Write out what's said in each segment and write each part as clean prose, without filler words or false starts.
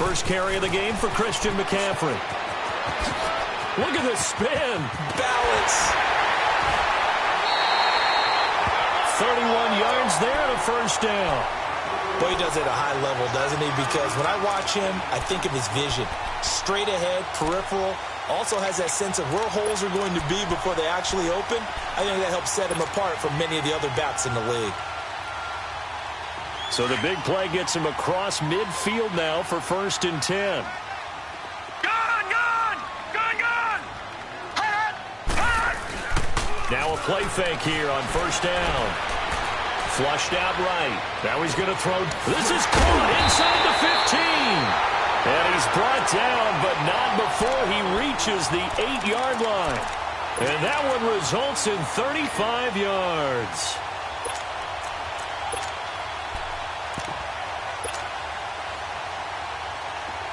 first carry of the game for Christian McCaffrey. Look at this spin. Balance. 31 yards there and a first down. Boy, he does it at a high level, doesn't he? Because when I watch him, I think of his vision. Straight ahead, peripheral. Also has that sense of where holes are going to be before they actually open. I think that helps set him apart from many of the other backs in the league. So the big play gets him across midfield now for 1st and 10. Now a play fake here on 1st down. Flushed out right. Now he's going to throw. This is caught inside the 15. And he's brought down, but not before he reaches the 8-yard line. And that one results in 35 yards.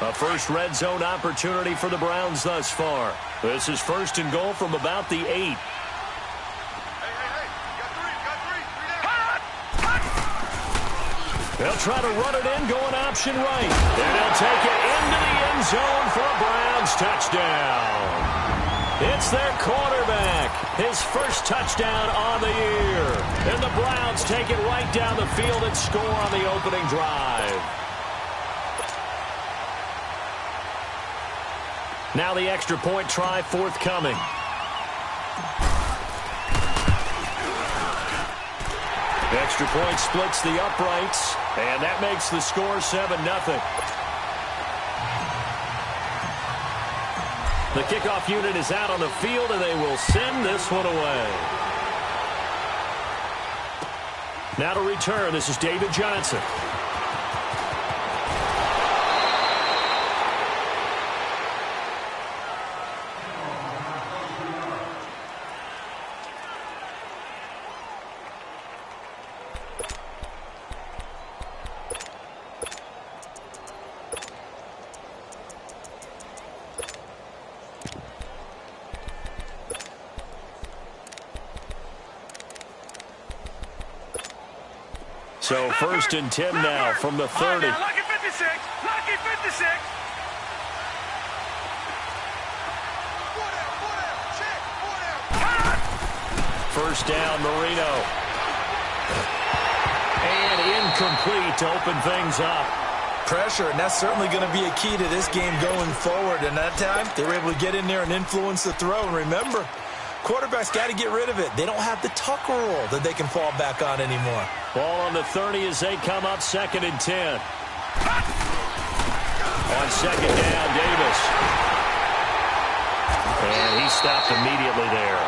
A first red zone opportunity for the Browns thus far. This is 1st and goal from about the 8. They'll try to run it in, going option right. And they'll take it into the end zone for a Browns touchdown. It's their quarterback. His first touchdown on the year. And the Browns take it right down the field and score on the opening drive. Now the extra point try forthcoming. Extra point splits the uprights, and that makes the score 7-0. The kickoff unit is out on the field, and they will send this one away. Now to return, this is David Johnson. So 1st and 10 now from the 30. Lucky 56. Lucky 56. First down, Marino. And incomplete to open things up. Pressure, and that's certainly going to be a key to this game going forward. And that time, they were able to get in there and influence the throw. And remember, quarterbacks got to get rid of it. They don't have the tuck rule that they can fall back on anymore. Ball on the 30 as they come up 2nd and 10. On 2nd down, Davis. And he stopped immediately there.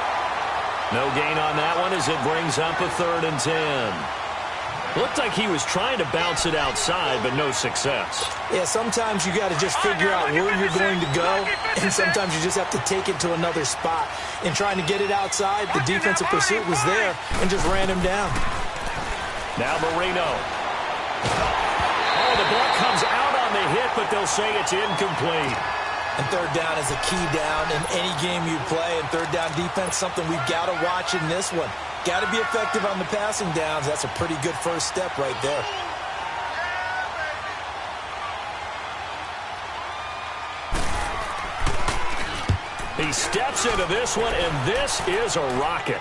No gain on that one as it brings up a 3rd and 10. Looked like he was trying to bounce it outside, but no success. Yeah, sometimes you got to just figure out where you're going to go, and sometimes you just have to take it to another spot. In trying to get it outside, the defensive pursuit was there and just ran him down. Now Marino. Oh, the ball comes out on the hit, but they'll say it's incomplete. And 3rd down is a key down in any game you play, and 3rd down defense, something we've got to watch in this one. Got to be effective on the passing downs. That's a pretty good first step right there. He steps into this one, and this is a rocket.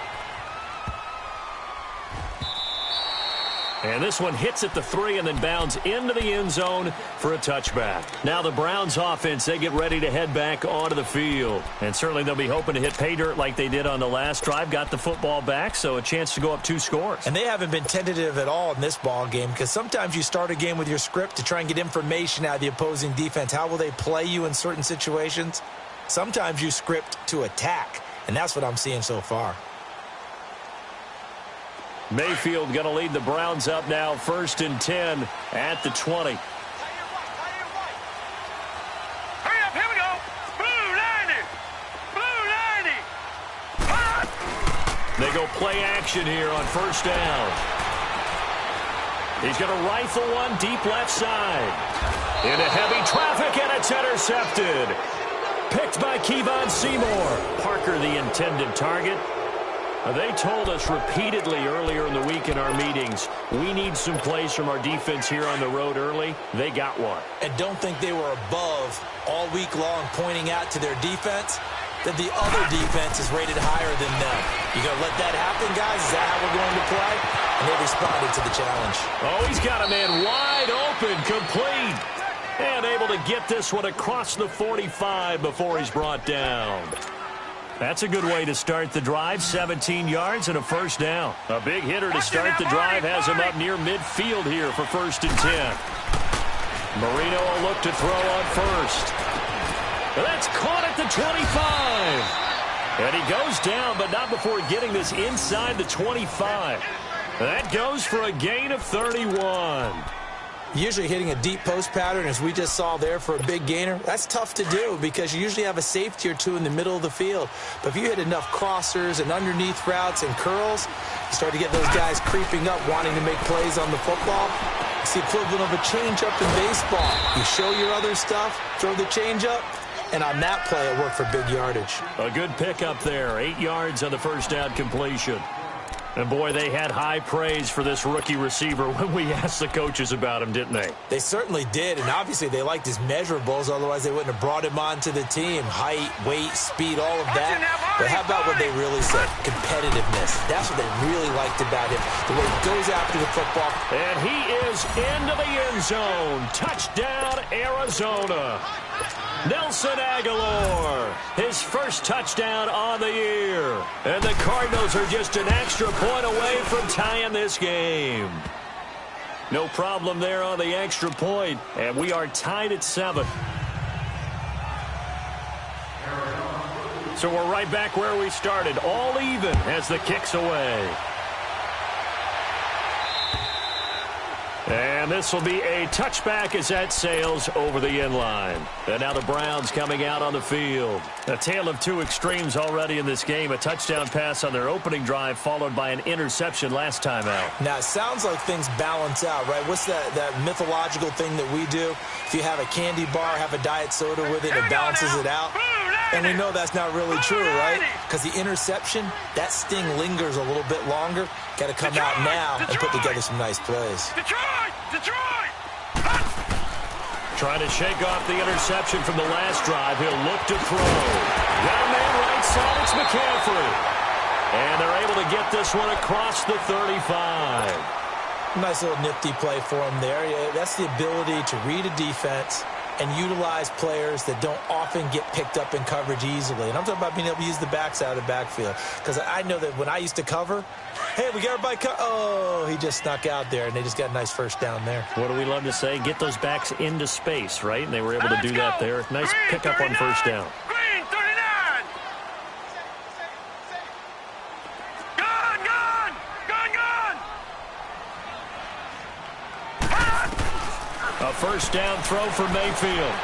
And this one hits at the 3 and then bounds into the end zone for a touchback. Now the Browns offense, they get ready to head back onto the field. And certainly they'll be hoping to hit pay dirt like they did on the last drive. Got the football back, so a chance to go up 2 scores. And they haven't been tentative at all in this ball game, because sometimes you start a game with your script to try and get information out of the opposing defense. How will they play you in certain situations? Sometimes you script to attack, and that's what I'm seeing so far. Mayfield going to lead the Browns up now, 1st and 10 at the 20. Hurry up, here we go. Blue 90. Blue 90. They go play action here on 1st down. He's going to rifle one deep left side. Into heavy traffic, and it's intercepted. Picked by Kevon Seymour. Parker, the intended target. They told us repeatedly earlier in the week in our meetings, we need some plays from our defense here on the road early. They got one. And don't think they were above all week long pointing out to their defense that the other defense is rated higher than them. You going to let that happen, guys? Is that how we're going to play? And they responded to the challenge. Oh, he's got a man wide open, complete. And able to get this one across the 45 before he's brought down. That's a good way to start the drive. 17 yards and a first down. A big hitter to start the drive has him up near midfield here for 1st and 10. Marino will look to throw on first. That's caught at the 25. And he goes down, but not before getting this inside the 25. That goes for a gain of 31. Usually hitting a deep post pattern, as we just saw there for a big gainer, that's tough to do because you usually have a safety or two in the middle of the field. But if you hit enough crossers and underneath routes and curls, you start to get those guys creeping up, wanting to make plays on the football. It's the equivalent of a changeup in baseball. You show your other stuff, throw the changeup, and on that play, it worked for big yardage. A good pickup there, 8 yards on the first down completion. And, boy, they had high praise for this rookie receiver when we asked the coaches about him, didn't they? They certainly did, and obviously they liked his measurables. Otherwise, they wouldn't have brought him onto the team. Height, weight, speed, all of that. But how about what they really said? Competitiveness. That's what they really liked about him, the way he goes after the football. And he is into the end zone. Touchdown, Arizona. Nelson Aguilar, his first touchdown on the year. And the Cardinals are just an extra point away from tying this game. No problem there on the extra point, and we are tied at 7. So we're right back where we started, all even as the kick's away. And this will be a touchback as that sails over the end line. And now the Browns coming out on the field. A tale of two extremes already in this game. A touchdown pass on their opening drive followed by an interception last time out. Now, it sounds like things balance out, right? What's that mythological thing that we do? If you have a candy bar, have a diet soda with it, it balances it out. And we know that's not really true, right? Because the interception, that sting lingers a little bit longer. Got to come out now and put together some nice plays. Detroit! Trying to shake off the interception from the last drive. He'll look to throw. Got a man right side. It's McCaffrey. And they're able to get this one across the 35. Nice little nifty play for him there. Yeah, that's the ability to read a defense and utilize players that don't often get picked up in coverage easily. And I'm talking about being able to use the backside of the backfield. Because I know that when I used to cover, hey, we got everybody oh, he just snuck out there, and they just got a nice first down there. What do we love to say? Get those backs into space, right? And they were able to do that there. Nice pickup on first down. Green 39! A first down throw for Mayfield.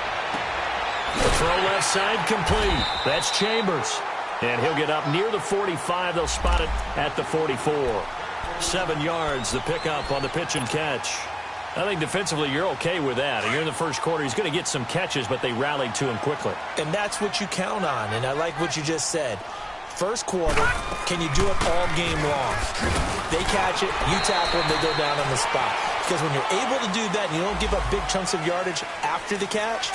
The throw left side complete. That's Chambers. And he'll get up near the 45. They'll spot it at the 44. 7 yards, the pickup on the pitch and catch. I think defensively you're okay with that. And you're in the first quarter. He's going to get some catches, but they rallied to him quickly. And that's what you count on. And I like what you just said. First quarter, can you do it all game long? They catch it, you tackle them, they go down on the spot. Because when you're able to do that and you don't give up big chunks of yardage after the catch,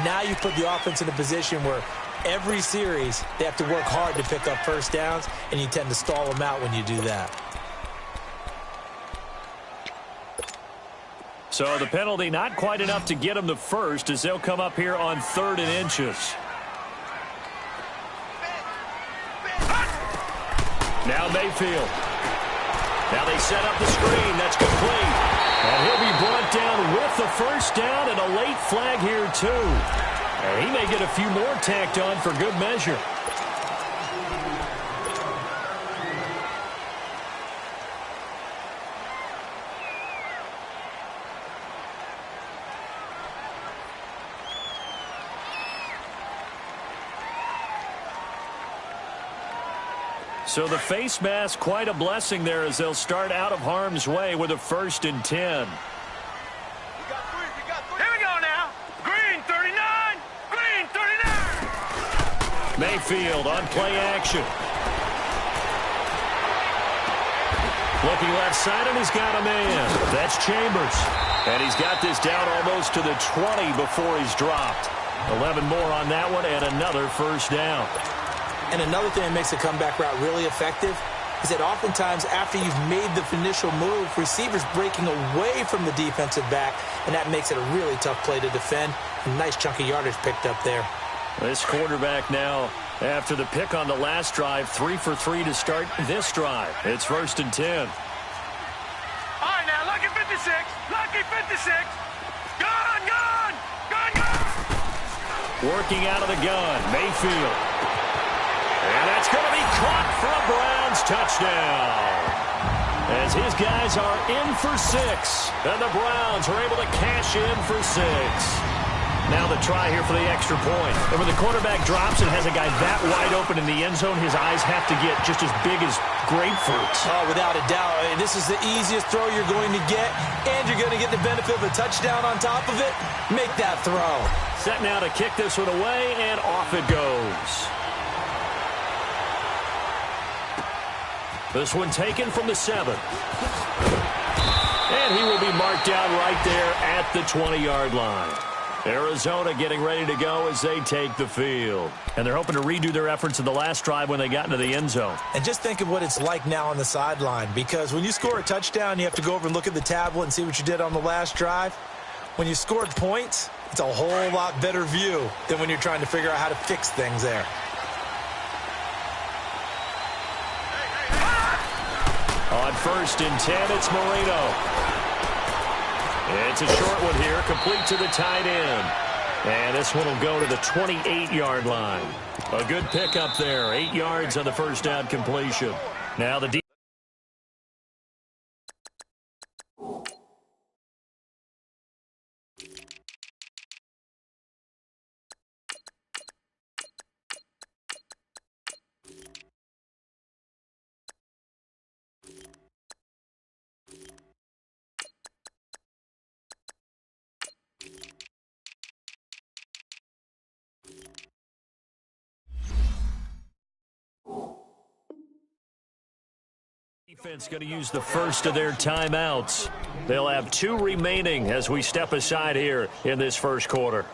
now you put the offense in a position where every series they have to work hard to pick up first downs, and you tend to stall them out when you do that. So the penalty not quite enough to get them the first as they'll come up here on 3rd and inches. Now Mayfield. Now they set up the screen. That's complete. And he'll be brought down with the first down and a late flag here, too. And he may get a few more tacked on for good measure. So the face mask, quite a blessing there as they'll start out of harm's way with a 1st and 10. Here we go now. Green 39. Green 39. Mayfield on play action. Looking left side, and he's got a man. That's Chambers. And he's got this down almost to the 20 before he's dropped. 11 more on that one, and another first down. And another thing that makes a comeback route really effective is that oftentimes after you've made the initial move, receivers breaking away from the defensive back, and that makes it a really tough play to defend. A nice chunk of yardage picked up there. This quarterback now, after the pick on the last drive, 3 for 3 to start this drive. It's 1st and 10. All right, now, lucky 56. Lucky 56. Gun, gun, gun, gun. Working out of the gun, Mayfield. And that's going to be caught for a Browns touchdown. As his guys are in for 6. And the Browns are able to cash in for 6. Now the try here for the extra point. And when the quarterback drops and has a guy that wide open in the end zone, his eyes have to get just as big as grapefruits. Oh, without a doubt. I mean, this is the easiest throw you're going to get, and you're going to get the benefit of a touchdown on top of it. Make that throw. Set now to kick this one away, and off it goes. This one taken from the 7. And he will be marked down right there at the 20-yard line. Arizona getting ready to go as they take the field. And they're hoping to redo their efforts in the last drive when they got into the end zone. And just think of what it's like now on the sideline, because when you score a touchdown, you have to go over and look at the tablet and see what you did on the last drive. When you scored points, it's a whole lot better view than when you're trying to figure out how to fix things there. On 1st and 10, it's Marino. It's a short one here, complete to the tight end. And this one will go to the 28-yard line. A good pickup there, 8 yards on the first down completion. Now the defense going to use the first of their timeouts. They'll have 2 remaining as we step aside here in this first quarter.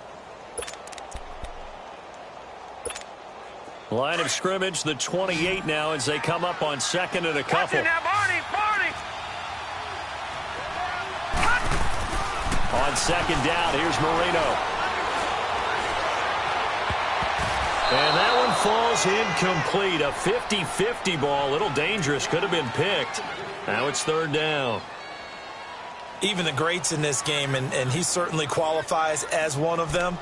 Line of scrimmage, the 28 now as they come up on 2nd and a couple. On 2nd down, here's Marino. And that one falls incomplete. A 50-50 ball, a little dangerous, could have been picked. Now it's 3rd down. Even the greats in this game, and he certainly qualifies as one of them,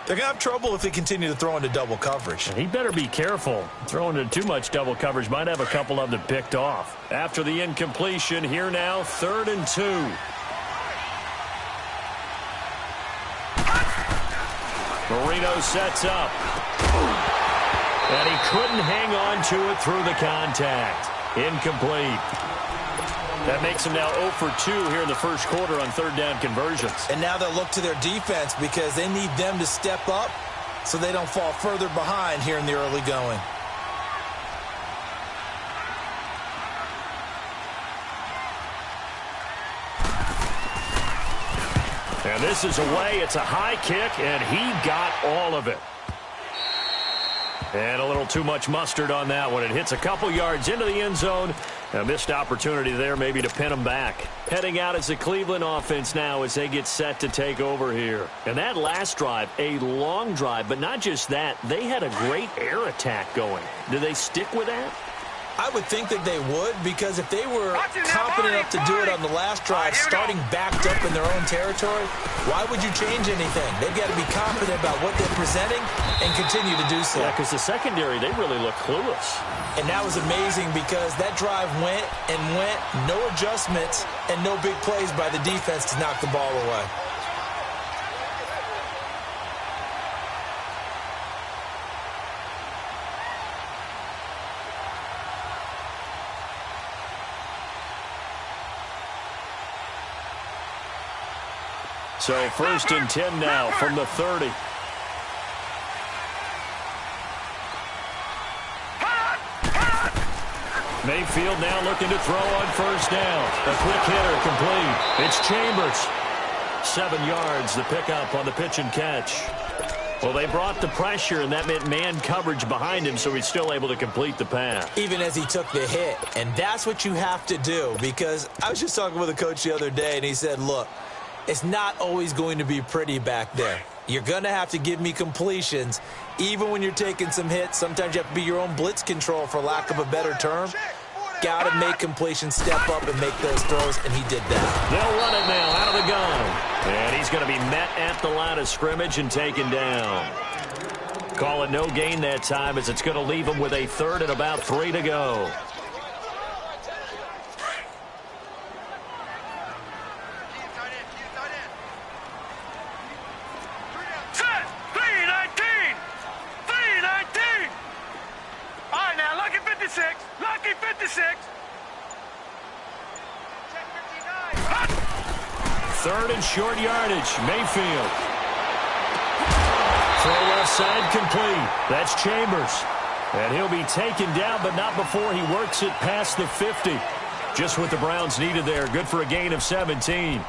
they're going to have trouble if they continue to throw into double coverage. And he better be careful. Throwing into too much double coverage might have a couple of them picked off. After the incompletion, here now, 3rd and 2. Marino sets up. And he couldn't hang on to it through the contact. Incomplete. That makes him now 0 for 2 here in the first quarter on 3rd down conversions. And now they'll look to their defense because they need them to step up so they don't fall further behind here in the early going. And this is away. It's a high kick, and he got all of it. And a little too much mustard on that one. It hits a couple yards into the end zone. A missed opportunity there maybe to pin them back. Heading out as the Cleveland offense now as they get set to take over here. And that last drive, a long drive, but not just that. They had a great air attack going. Do they stick with that? I would think that they would, because if they were confident enough to do it on the last drive, starting backed up in their own territory, why would you change anything? They've got to be confident about what they're presenting and continue to do so. Yeah, because the secondary, they really look clueless. And that was amazing because that drive went and went, no adjustments and no big plays by the defense to knock the ball away. So 1st and 10 now from the 30. Mayfield now looking to throw on first down. A quick hitter complete. It's Chambers. 7 yards, the pickup on the pitch and catch. Well, they brought the pressure, and that meant man coverage behind him, so he's still able to complete the pass. Even as he took the hit, and that's what you have to do, because I was just talking with a coach the other day, and he said, look, it's not always going to be pretty back there. You're going to have to give me completions, even when you're taking some hits. Sometimes you have to be your own blitz control, for lack of a better term. Got to make completions, step up, and make those throws, and he did that. They'll run it now out of the gun. And he's going to be met at the line of scrimmage and taken down. Call it no gain that time, as it's going to leave him with a third and about 3 to go. Set! 3-19! 3-19! All right, now, lucky 56. Lucky 56. Third and short yardage. Mayfield. Throw left side complete. That's Chambers. And he'll be taken down, but not before he works it past the 50. Just what the Browns needed there. Good for a gain of 17.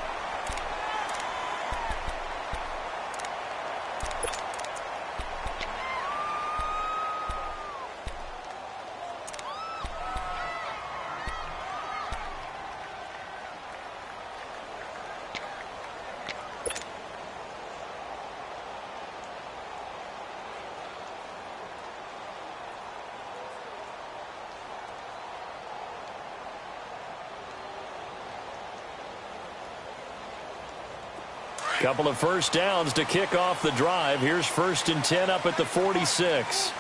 Couple of first downs to kick off the drive. Here's 1st and 10 up at the 46.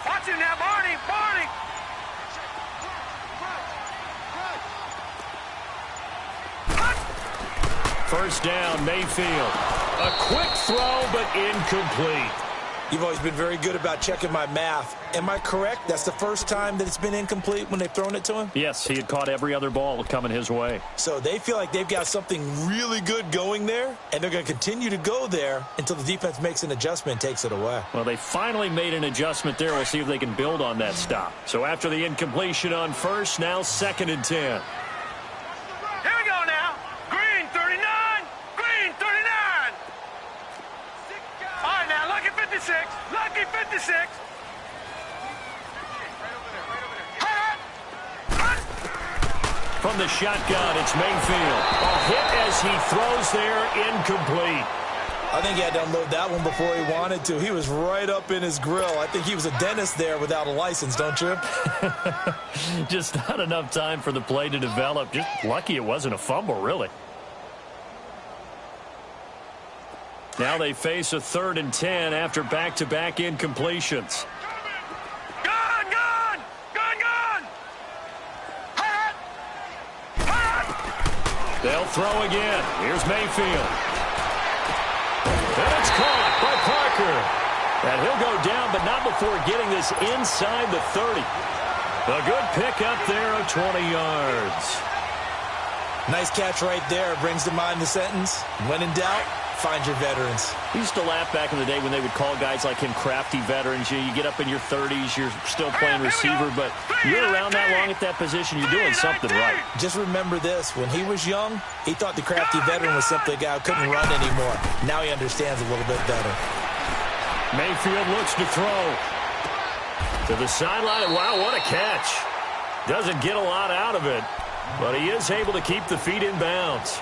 Watch him now, Barney! Barney! First down, Mayfield. A quick throw, but incomplete. You've always been very good about checking my math. Am I correct? That's the first time that it's been incomplete when they've thrown it to him? Yes, he had caught every other ball coming his way. So they feel like they've got something really good going there, and they're going to continue to go there until the defense makes an adjustment and takes it away. Well, they finally made an adjustment there. We'll see if they can build on that stop. So after the incompletion on first, now 2nd and 10. Here we go now. Green 39. Green 39. All right, now, lucky 56. Lucky 56. From the shotgun, it's Mayfield. A hit as he throws there, incomplete. I think he had to unload that one before he wanted to. He was right up in his grill. I think he was a dentist there without a license, don't you? Just not enough time for the play to develop. Just lucky it wasn't a fumble, really. Now they face a 3rd and 10 after back-to-back incompletions. Gun, gun! Gun, gun! Hot! Hot! They'll throw again. Here's Mayfield. And it's caught by Parker. And he'll go down, but not before getting this inside the 30. A good pickup there of 20 yards. Nice catch right there. Brings to mind the sentence, when in doubt, find your veterans. We used to laugh back in the day when they would call guys like him crafty veterans. You get up in your 30s, you're still playing receiver, but you're around that long at that position, you're doing something right. Just remember this. When he was young, he thought the crafty veteran was simply a guy who couldn't run anymore. Now he understands a little bit better. Mayfield looks to throw. To the sideline. Wow, what a catch. Doesn't get a lot out of it, but he is able to keep the feet in bounds.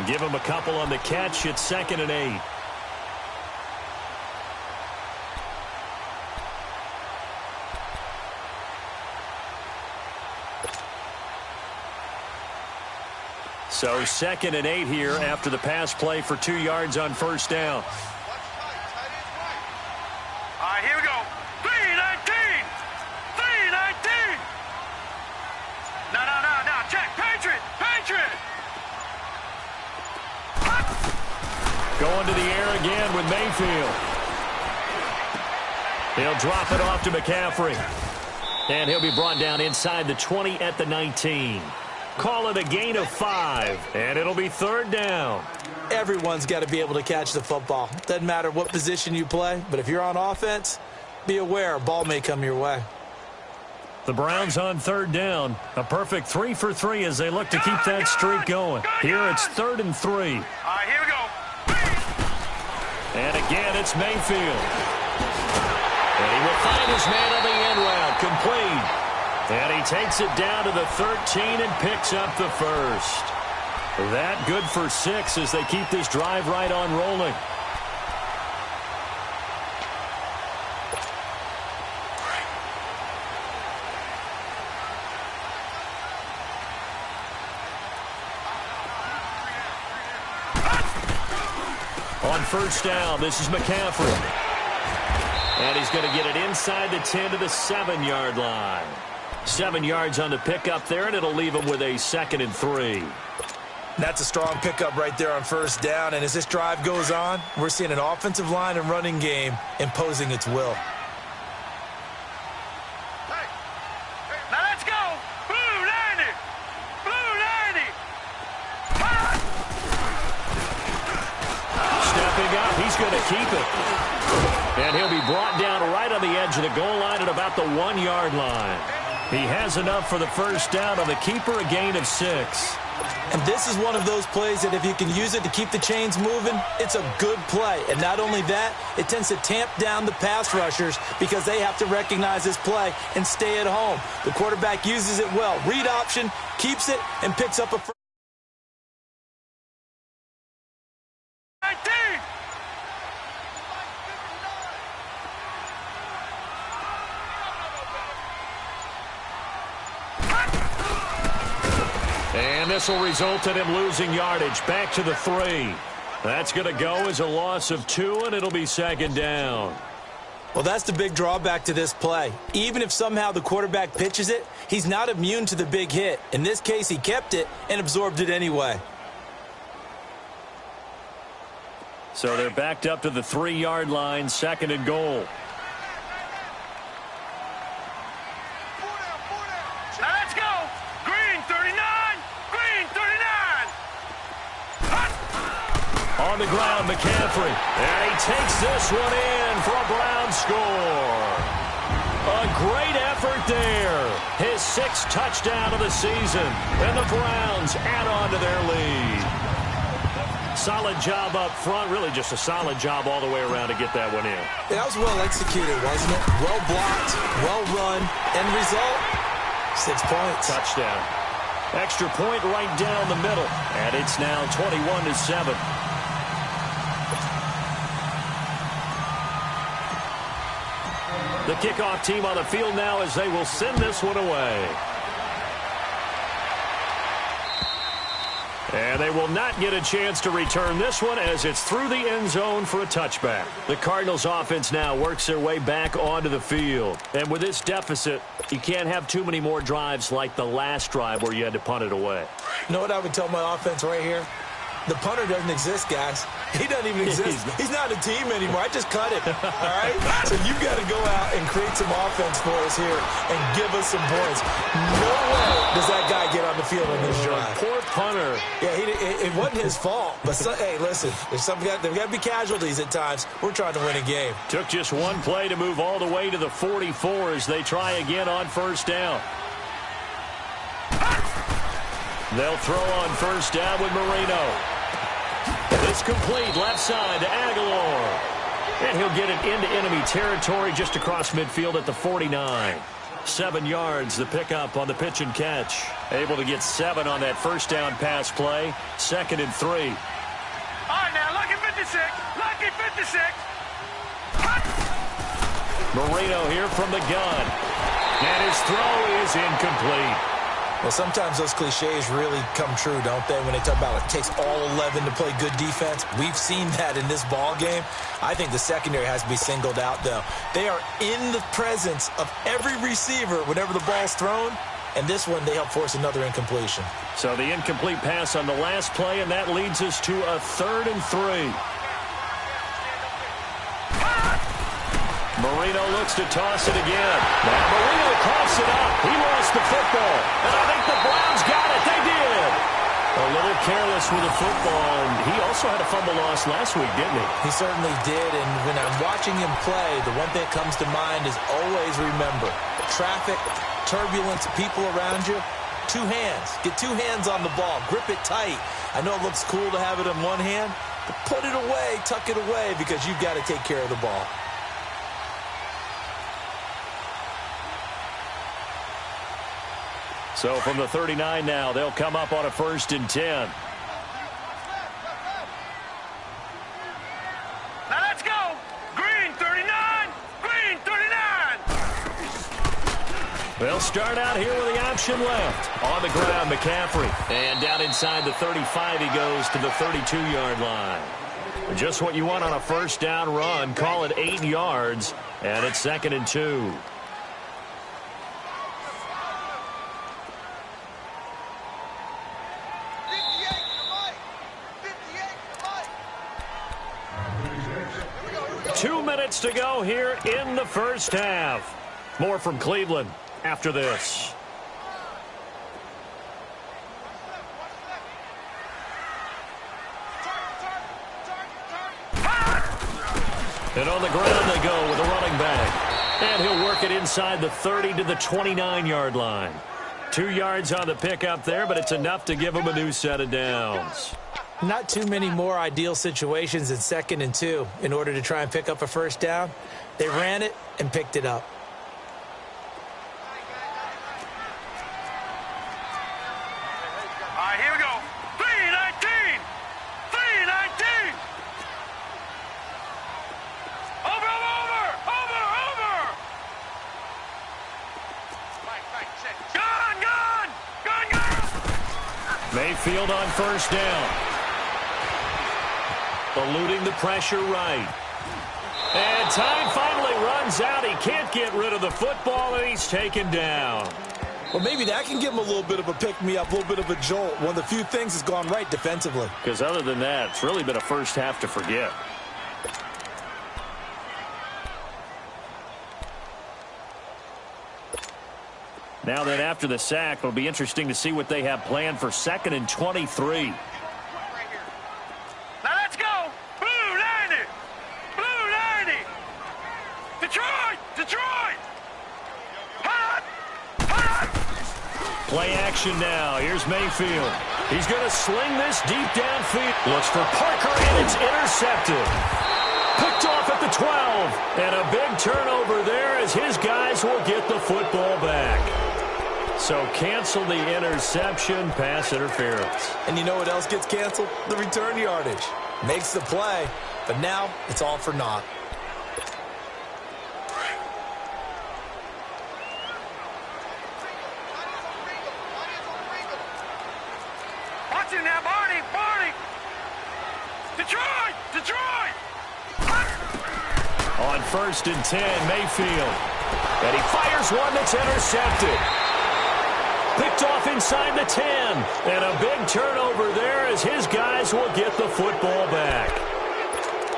Give him a couple on the catch. It's 2nd and 8. So 2nd and 8 here after the pass play for 2 yards on first down. All right, here we go. 3-19. 3-19. No. Check. Patriot. Patriot. Going to the air again with Mayfield. He'll drop it off to McCaffrey. And he'll be brought down inside the 20 at the 19. Call it a gain of 5, and it'll be 3rd down. everyone's got to be able to catch the football. Doesn't matter what position you play, but if you're on offense, be aware a ball may come your way. The Browns on third down. A perfect 3 for 3 as they look to keep that streak going. Here it's 3rd and 3. All right, here we go. And again, it's Mayfield. And he will find his man on the end route, complete. And he takes it down to the 13 and picks up the first. That good for 6 as they keep this drive right on rolling. On first down, this is McCaffrey. And he's going to get it inside the 10 to the 7-yard line. 7 yards on the pickup there, and it'll leave him with a 2nd and 3. That's a strong pickup right there on first down, and as this drive goes on, we're seeing an offensive line and running game imposing its will. Now let's go. Blue 90. Blue 90. Stepping up, he's going to keep it. And he'll be brought down right on the edge of the goal line at about the 1-yard line. He has enough for the first down on the keeper, a gain of 6. And this is one of those plays that if you can use it to keep the chains moving, it's a good play. And not only that, it tends to tamp down the pass rushers because they have to recognize this play and stay at home. The quarterback uses it well. Read option, keeps it, and picks up a first. 19. And this will result in him losing yardage back to the 3. That's going to go as a loss of 2, and it'll be 2nd down. Well, that's the big drawback to this play. Even if somehow the quarterback pitches it, he's not immune to the big hit. In this case, he kept it and absorbed it anyway. So they're backed up to the 3-yard line, 2nd and goal. Now let's go. Green 39. Green 39. On the ground, McCaffrey. And he takes this one in for a Brown score. A great effort there. His 6th touchdown of the season. And the Browns add on to their lead. Solid job up front. Really just a solid job all the way around to get that one in. That was well executed, wasn't it? Well blocked, well run. End result, 6 points. Touchdown. Extra point right down the middle. And it's now 21-7. The kickoff team on the field now as they will send this one away. And they will not get a chance to return this one as it's through the end zone for a touchback. The Cardinals offense now works their way back onto the field. And with this deficit, you can't have too many more drives like the last drive where you had to punt it away. You know what I would tell my offense right here? The punter doesn't exist, guys. He doesn't even exist. He's not a team anymore. I just cut it, all right? So you've got to go out and create some offense for us here and give us some points. No way does that guy get on the field on this drive. Poor punter. Yeah, it wasn't his fault. But, hey, listen, there's got to be casualties at times. We're trying to win a game. Took just one play to move all the way to the 44 as they try again on first down. They'll throw on first down with Marino. It's complete left side to Aguilar. And he'll get it into enemy territory just across midfield at the 49. 7 yards, the pickup on the pitch and catch. Able to get 7 on that first down pass play. 2nd and 3. All right, now, lucky 56. Lucky 56. Marino here from the gun. And his throw is incomplete. Well, sometimes those cliches really come true, don't they? When they talk about it takes all 11 to play good defense. We've seen that in this ball game. I think the secondary has to be singled out, though. They are in the presence of every receiver whenever the ball's thrown. And this one, they help force another incompletion. So the incomplete pass on the last play, and that leads us to a 3rd and 3. Marino looks to toss it again. Now Marino coughs it up. He lost the football. And I think the Browns got it. They did. A little careless with the football, and he also had a fumble loss last week, didn't he? He certainly did, and when I'm watching him play, the one thing that comes to mind is always remember, traffic, turbulence, people around you, two hands. Get two hands on the ball. Grip it tight. I know it looks cool to have it in one hand, but put it away, tuck it away, because you've got to take care of the ball. So from the 39 now, they'll come up on a 1st and 10. Now let's go. Green 39. Green 39. They'll start out here with the option left. On the ground, McCaffrey. And down inside the 35, he goes to the 32-yard line. Just what you want on a 1st down run. Call it 8 yards, and it's 2nd and 2. To go here in the 1st half. More from Cleveland after this. And on the ground they go with a running back. And he'll work it inside the 30 to the 29-yard line. 2 yards on the pickup there, but it's enough to give him a new set of downs. Not too many more ideal situations in 2nd and 2 in order to try and pick up a 1st down. They ran it and picked it up. All right, here we go. 319. 319. Over. Gun. Mayfield on 1st down. Eluding the pressure right. And time finally runs out. He can't get rid of the football, and he's taken down. Well, maybe that can give him a little bit of a pick-me-up, a little bit of a jolt. One of the few things has gone right defensively. Because other than that, it's really been a 1st half to forget. Now then, after the sack, it'll be interesting to see what they have planned for 2nd and 23. Play action now. Here's Mayfield. He's going to sling this deep downfield. Looks for Parker, and it's intercepted. Picked off at the 12. And a big turnover there as his guys will get the football back. So cancel the interception, pass interference. And you know what else gets canceled? The return yardage. Makes the play, but now it's all for naught. Now, Barney! Detroit! On 1st and 10, Mayfield. And he fires one that's intercepted. Picked off inside the 10. And a big turnover there as his guys will get the football back.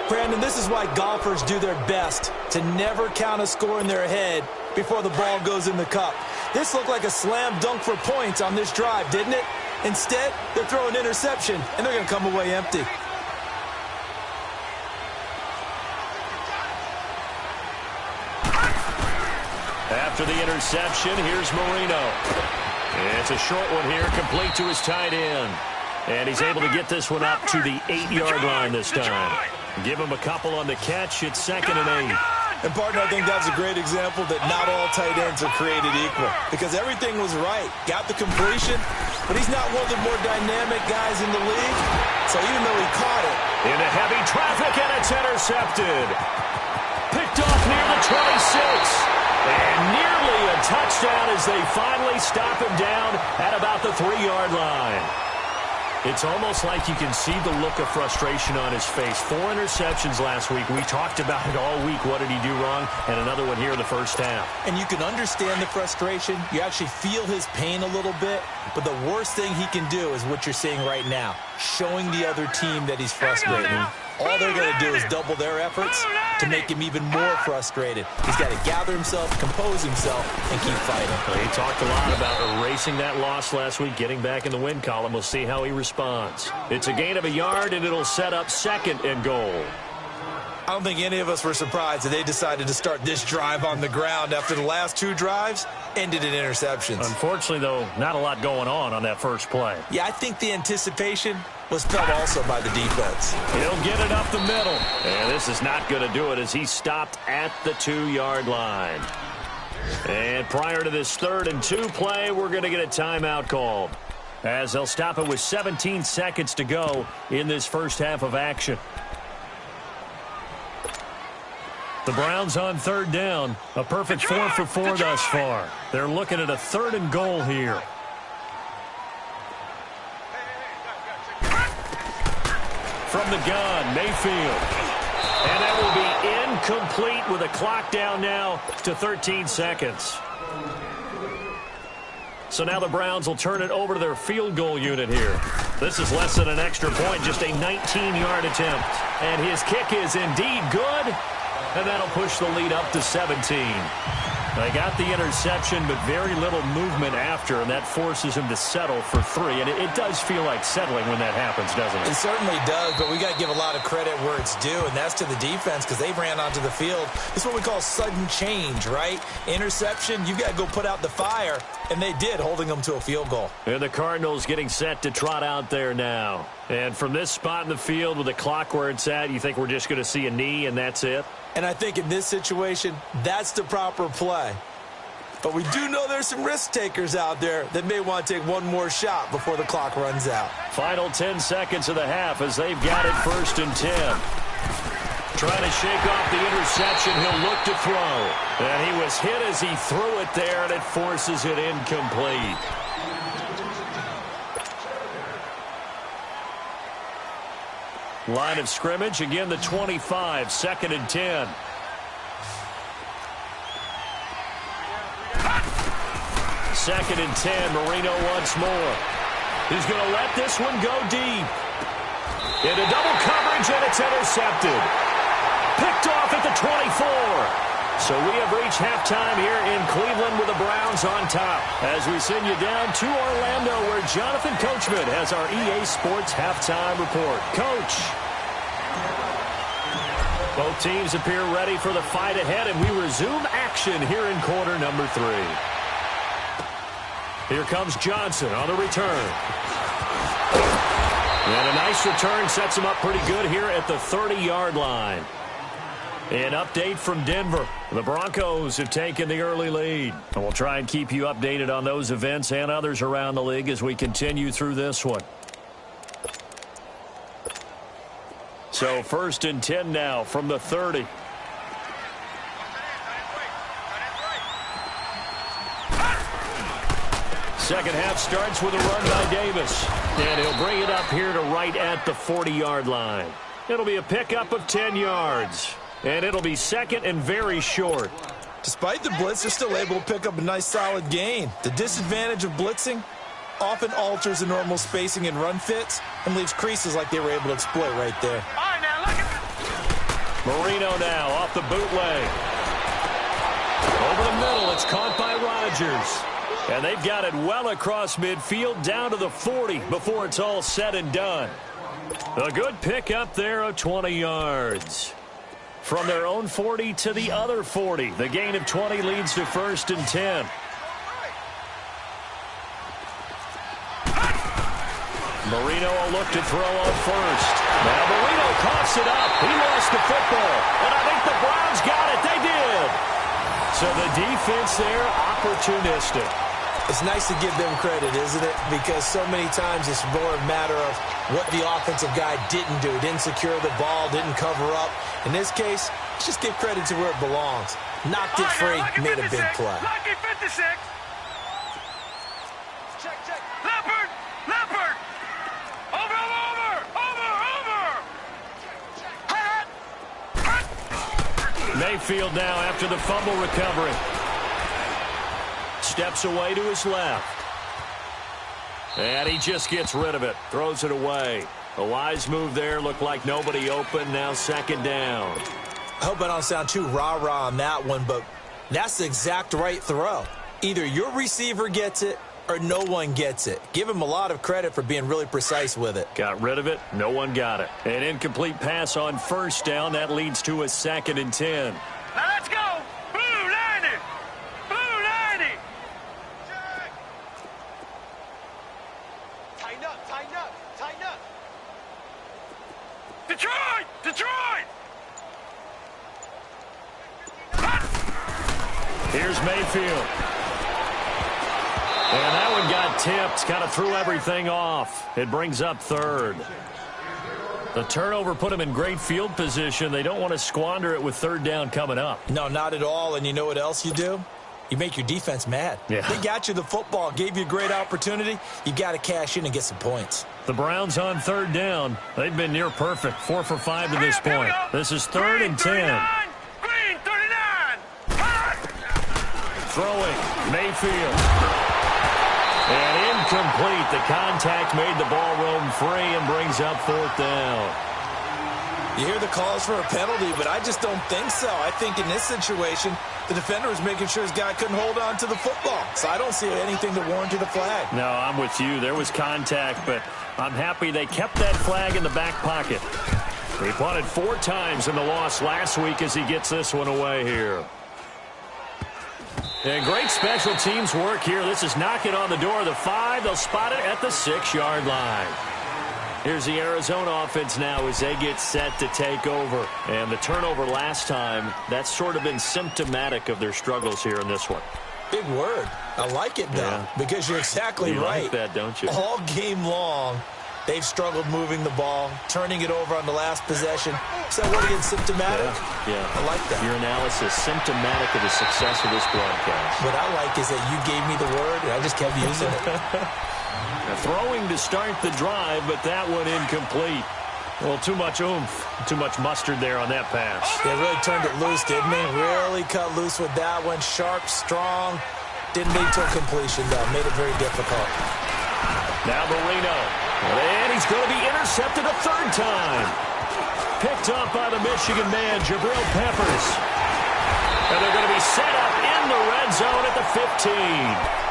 Brandon, this is why golfers do their best to never count a score in their head before the ball goes in the cup. This looked like a slam dunk for points on this drive, didn't it? Instead, they're throwing interception, and they're going to come away empty. After the interception, here's Marino. It's a short one here, complete to his tight end. And he's able to get this one up to the 8-yard line this time. Give him a couple on the catch. It's 2nd and 8. And, partner, I think that's a great example that not all tight ends are created equal. Because everything was right. Got the completion, but he's not one of the more dynamic guys in the league. So even though he caught it. Into heavy traffic, and it's intercepted. Picked off near the 26. And nearly a touchdown as they finally stop him down at about the 3-yard line. It's almost like you can see the look of frustration on his face. 4 interceptions last week. We talked about it all week. What did he do wrong? And another one here in the 1st half. And you can understand the frustration. You actually feel his pain a little bit. But the worst thing he can do is what you're seeing right now. Showing the other team that he's frustrated. All they're going to do is double their efforts to to make him even more frustrated. He's got to gather himself, compose himself, and keep fighting. Well, he talked a lot about erasing that loss last week, getting back in the win column. We'll see how he responds. It's a gain of a yard, and it'll set up 2nd and goal. I don't think any of us were surprised that they decided to start this drive on the ground after the last 2 drives ended in interceptions. Unfortunately, though, not a lot going on that first play. Yeah, I think the anticipation was felt also by the defense. He'll get it up the middle. And this is not going to do it as he stopped at the 2-yard line. And prior to this 3rd and 2 play, we're going to get a timeout called, as they'll stop it with 17 seconds to go in this first half of action. The Browns on 3rd down. A perfect 4 for 4 thus far. They're looking at a 3rd and goal here. From the gun, Mayfield. And that will be incomplete with a clock down now to 13 seconds. So now the Browns will turn it over to their field goal unit here. This is less than an extra point, just a 19-yard attempt. And his kick is indeed good. And that'll push the lead up to 17. They got the interception, but very little movement after, and that forces him to settle for 3. And it does feel like settling when that happens, doesn't it? It certainly does, but we got to give a lot of credit where it's due, and that's to the defense because they ran onto the field. This is what we call sudden change, right? Interception, you got to go put out the fire, and they did, holding them to a field goal. And the Cardinals getting set to trot out there now. And from this spot in the field with the clock where it's at, you think we're just going to see a knee and that's it? And I think in this situation, that's the proper play. But we do know there's some risk takers out there that may want to take one more shot before the clock runs out. Final 10 seconds of the half as they've got it 1st and 10. Trying to shake off the interception. He'll look to throw. And he was hit as he threw it there, and it forces it incomplete. Line of scrimmage, again the 25, 2nd and 10. Second and 10, Marino once more. He's going to let this one go deep. Into double coverage, and it's intercepted. Picked off at the 24. So we have reached halftime here in Cleveland with the Browns on top. As we send you down to Orlando, where Jonathan Coachman has our EA Sports halftime report. Coach. Both teams appear ready for the fight ahead, and we resume action here in quarter number 3. Here comes Johnson on the return. And a nice return sets him up pretty good here at the 30-yard line. An update from Denver. The Broncos have taken the early lead. And we'll try and keep you updated on those events and others around the league as we continue through this one. So 1st and 10 now from the 30. Second half starts with a run by Davis. And he'll bring it up here to right at the 40-yard line. It'll be a pickup of 10 yards. And it'll be 2nd and very short. Despite the blitz, they're still able to pick up a nice solid gain. The disadvantage of blitzing often alters the normal spacing and run fits and leaves creases like they were able to exploit right there. All right, now look at Marino now off the bootleg. Over the middle, it's caught by Rodgers. And they've got it well across midfield down to the 40 before it's all said and done. A good pickup there of 20 yards. From their own 40 to the other 40. The gain of 20 leads to 1st and 10. Marino will look to throw on first. Now Marino coughs it up. He lost the football. And I think the Browns got it. They did. So the defense there, opportunistic. It's nice to give them credit, isn't it? Because so many times it's more a matter of what the offensive guy didn't do. Didn't secure the ball, didn't cover up. In this case, let's just give credit to where it belongs. Knocked it free, made a big play. Lucky 56. Check. Leopard. Over. Mayfield now after the fumble recovery. Steps away to his left. And he just gets rid of it. Throws it away. A wise move there. Looked like nobody open. Now 2nd down. I hope I don't sound too rah-rah on that one, but that's the exact right throw. Either your receiver gets it or no one gets it. Give him a lot of credit for being really precise with it. Got rid of it. No one got it. An incomplete pass on first down. That leads to a 2nd and 10. Now let's go. Blue 90. Blue 90. Tighten up, tighten up, tighten up. Detroit! Detroit! Here's Mayfield. And that one got tipped, kind of threw everything off. It brings up 3rd. The turnover put them in great field position. They don't want to squander it with 3rd down coming up. No, not at all. And you know what else you do? You make your defense mad. Yeah. They got you the football, gave you a great opportunity. You got to cash in and get some points. The Browns on 3rd down. They've been near perfect, 4 for 5 to this point. This is 3rd and 10. Green 39. Throwing, Mayfield. And incomplete. The contact made the ball roam free and brings up 4th down. You hear the calls for a penalty, but I just don't think so. I think in this situation, the defender was making sure his guy couldn't hold on to the football. So I don't see anything to warrant a flag. No, I'm with you. There was contact, but I'm happy they kept that flag in the back pocket. He punted 4 times in the loss last week as he gets this one away here. And great special teams work here. This is knocking on the door of the 5. They'll spot it at the 6-yard line. Here's the Arizona offense now as they get set to take over. And the turnover last time, that's sort of been symptomatic of their struggles here in this one. Big word. I like it, though, because you're exactly right. You like that, don't you? All game long, they've struggled moving the ball, turning it over on the last possession. So what again, symptomatic? Yeah. I like that. Your analysis, symptomatic of the success of this broadcast. What I like is that you gave me the word, and I just kept using it. Throwing to start the drive, but that one incomplete. Well, too much oomph, too much mustard there on that pass. They really turned it loose, didn't they? Really cut loose with that one. Sharp, strong. Didn't lead to a completion, though. Made it very difficult. Now Marino. And he's going to be intercepted a 3rd time. Picked up by the Michigan man, Jabril Peppers. And they're going to be set up in the red zone at the 15.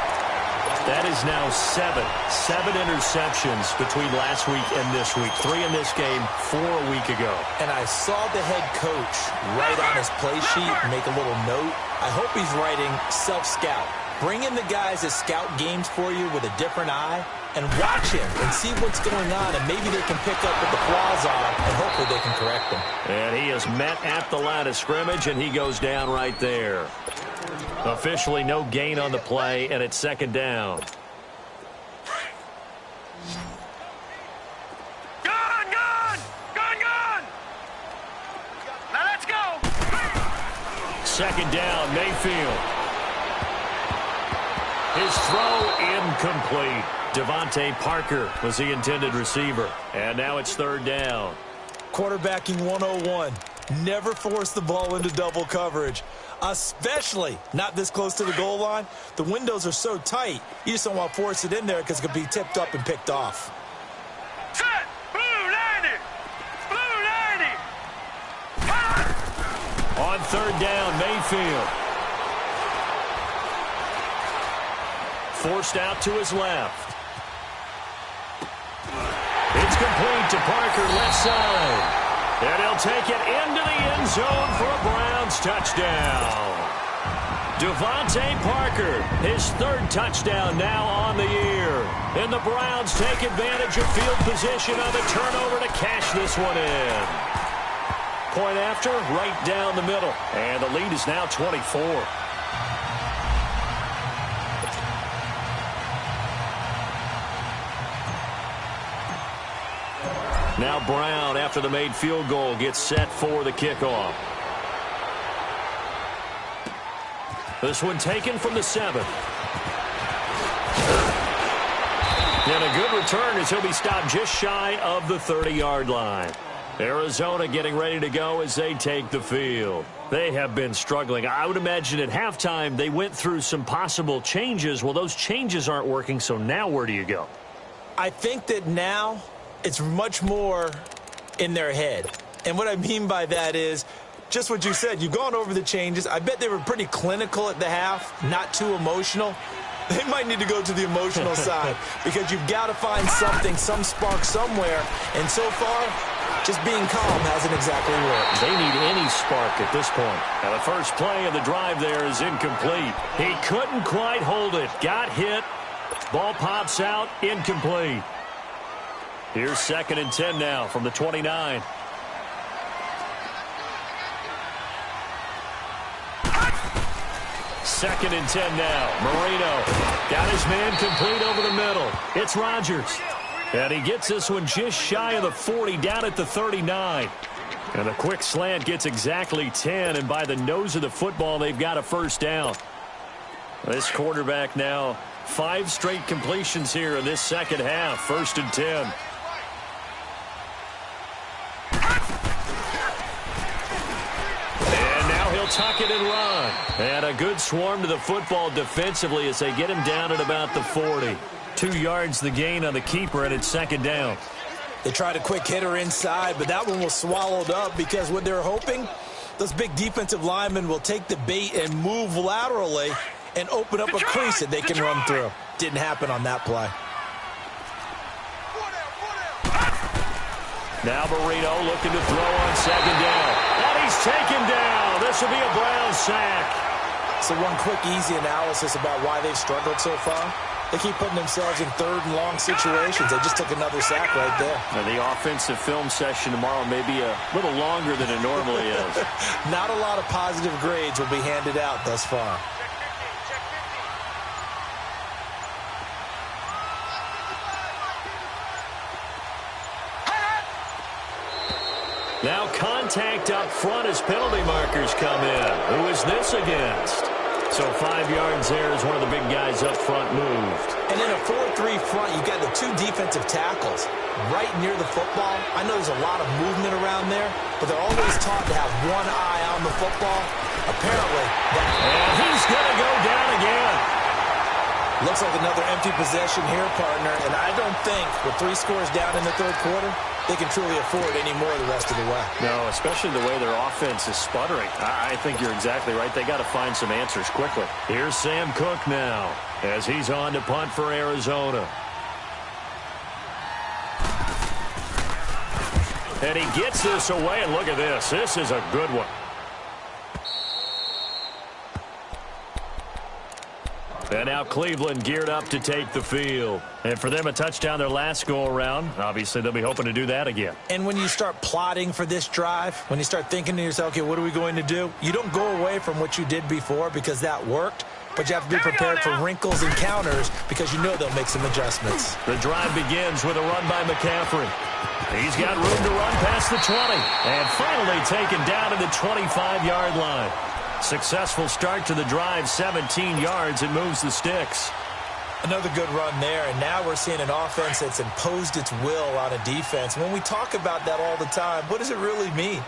That is now 7 interceptions between last week and this week. 3 in this game, 4 a week ago. And I saw the head coach write on his play sheet, make a little note. I hope he's writing self-scout. Bring in the guys that scout games for you with a different eye and watch him and see what's going on, and maybe they can pick up what the flaws are, and hopefully they can correct them. And he is met at the line of scrimmage, and he goes down right there. Officially no gain on the play, and it's 2nd down. Gun! Now let's go! 2nd down, Mayfield. His throw incomplete. Devontae Parker was the intended receiver. And now it's 3rd down. Quarterbacking 101. Never force the ball into double coverage, especially not this close to the goal line. The windows are so tight, you just don't want to force it in there because it could be tipped up and picked off. Set! Blue 90! Blue 90! On 3rd down, Mayfield. Forced out to his left. It's complete to Parker, left side. And he'll take it into the end zone for a Browns touchdown. Devontae Parker, his 3rd touchdown now on the year. And the Browns take advantage of field position on the turnover to cash this one in. Point after, right down the middle. And the lead is now 24. Now Brown, after the made field goal, gets set for the kickoff. This one taken from the 7. And a good return as he'll be stopped just shy of the 30-yard line. Arizona getting ready to go as they take the field. They have been struggling. I would imagine at halftime they went through some possible changes. Well, those changes aren't working, so now where do you go? I think that now it's much more in their head. And what I mean by that is Just what you said. You've gone over the changes. I bet they were pretty clinical at the half, not too emotional. They might need to go to the emotional side because you've got to find something, some spark somewhere. And so far, just being calm hasn't exactly worked. They need any spark at this point. Now, the first play of the drive there is incomplete. He couldn't quite hold it. Got hit. Ball pops out. Incomplete. Here's 2nd and 10 now from the 29. Second and 10 now. Marino got his man complete over the middle. It's Rodgers. And he gets this one just shy of the 40, down at the 39. And a quick slant gets exactly 10, and by the nose of the football, they've got a first down. This quarterback now, 5 straight completions here in this second half. 1st and 10. Tuck it and run. And a good swarm to the football defensively as they get him down at about the 40. 2 yards the gain on the keeper, and it's 2nd down. They tried a quick hitter inside, but that one was swallowed up because what they're hoping, those big defensive linemen will take the bait and move laterally and open up a crease that they can run through. Didn't happen on that play. Now Marino looking to throw on 2nd down. And he's taken down. This will be a Brown sack. So one quick, easy analysis about why they've struggled so far. They keep putting themselves in 3rd and long situations. They just took another sack right there. Now the offensive film session tomorrow may be a little longer than it normally is. Not a lot of positive grades will be handed out thus far. Now contact up front as penalty markers come in. Who is this against? So 5 yards there as one of the big guys up front moved. And in a 4-3 front, you've got the 2 defensive tackles right near the football. I know there's a lot of movement around there, but they're always taught to have one eye on the football. Apparently, and he's going to go down again. Looks like another empty possession here, partner, and I don't think with 3 scores down in the 3rd quarter, they can truly afford any more the rest of the way. No, especially the way their offense is sputtering. I think you're exactly right. They got to find some answers quickly. Here's Sam Cook now as he's on to punt for Arizona. And he gets this away, and look at this. This is a good one. And now Cleveland geared up to take the field. And for them, a touchdown their last go-around. Obviously, they'll be hoping to do that again. And when you start plotting for this drive, when you start thinking to yourself, okay, what are we going to do? You don't go away from what you did before because that worked. But you have to be prepared for wrinkles and counters because you know they'll make some adjustments. The drive begins with a run by McCaffrey. He's got room to run past the 20. And finally taken down to the 25-yard line. Successful start to the drive, 17 yards, and moves the sticks. Another good run there, and now we're seeing an offense that's imposed its will on a defense. When we talk about that all the time, what does it really mean?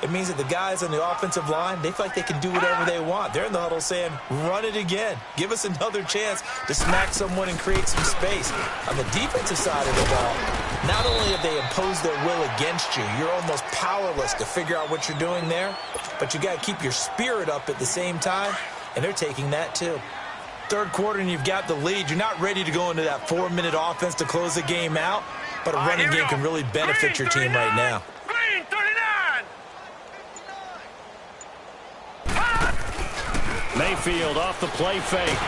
It means that the guys on the offensive line, they feel like they can do whatever they want. They're in the huddle saying, run it again. Give us another chance to smack someone and create some space. On the defensive side of the ball, not only have they imposed their will against you, you're almost powerless to figure out what you're doing there, but you got to keep your spirit up at the same time, and they're taking that too. 3rd quarter and you've got the lead. You're not ready to go into that 4-minute offense to close the game out, but a running game can really benefit your team right now. Green 39. Mayfield off the play fake.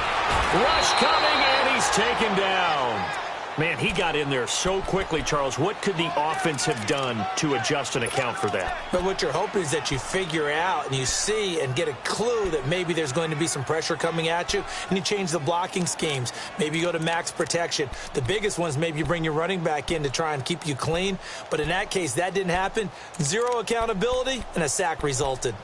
Rush coming, and he's taken down. Man, he got in there so quickly, Charles. What could the offense have done to adjust and account for that? But what you're hoping is that you figure out and you see and get a clue that maybe there's going to be some pressure coming at you, and you change the blocking schemes. Maybe you go to max protection. The biggest ones, maybe you bring your running back in to try and keep you clean. But in that case, that didn't happen. 0 accountability, and a sack resulted.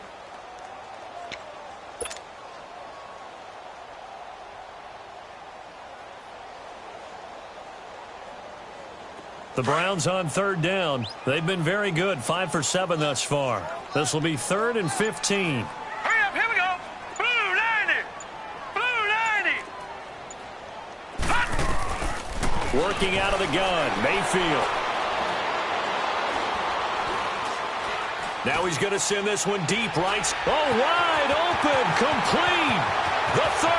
The Browns on 3rd down. They've been very good, 5 for 7 thus far. This will be 3rd and 15. Hurry up, here we go. Blue 90. Blue 90. Working out of the gun, Mayfield. Now he's going to send this one deep right. Oh, wide open, complete. The 30,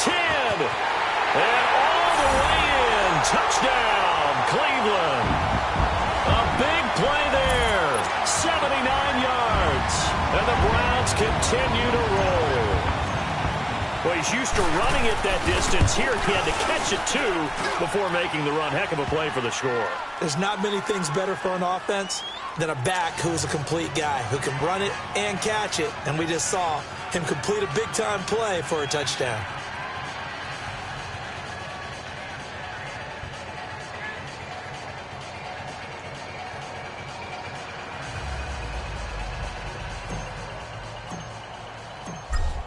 10, and all the way in. Touchdown, Cleveland. A big play there, 79 yards. And the Browns continue to roll. Well, he's used to running it that distance. Here he had to catch it, too, before making the run. Heck of a play for the score. There's not many things better for an offense than a back who's a complete guy, who can run it and catch it. And we just saw him complete a big-time play for a touchdown.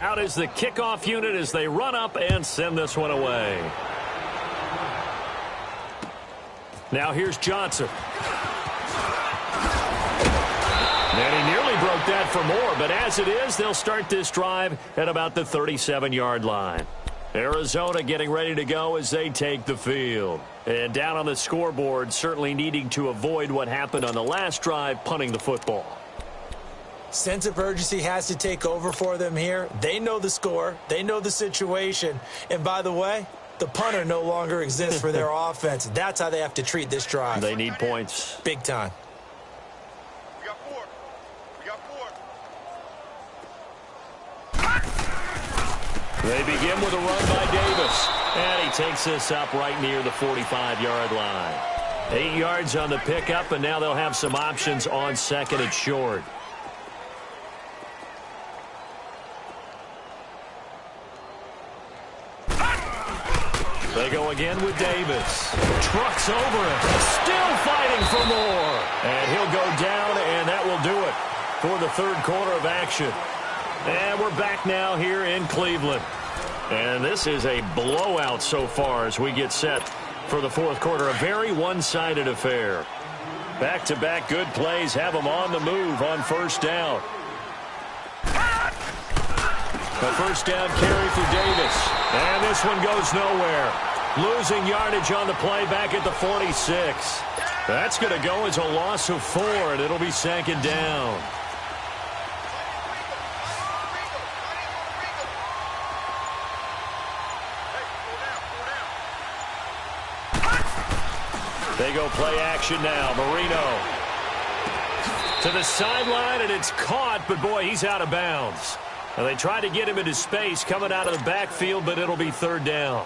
Out is the kickoff unit as they run up and send this one away. Now here's Johnson. And he nearly broke that for more, but as it is, they'll start this drive at about the 37-yard line. Arizona getting ready to go as they take the field. And down on the scoreboard, certainly needing to avoid what happened on the last drive, punting the football. Sense of urgency has to take over for them here. They know the score. They know the situation. And by the way, the punter no longer exists for their offense. That's how they have to treat this drive. They need points. Big time. We got four. We got four. They begin with a run by Davis. And he takes this up right near the 45-yard line. 8 yards on the pickup, and now they'll have some options on second and short. They go again with Davis. Trucks over it. Still fighting for more. And he'll go down, and that will do it for the third quarter of action. And we're back now here in Cleveland. And this is a blowout so far as we get set for the fourth quarter. A very one-sided affair. Back-to-back good plays have them on the move on first down. A first down carry for Davis. And this one goes nowhere. Losing yardage on the play back at the 46. That's going to go as a loss of 4, and it'll be second down. They go play action now. Marino to the sideline, and it's caught, but boy, he's out of bounds. And they try to get him into space coming out of the backfield, but it'll be third down.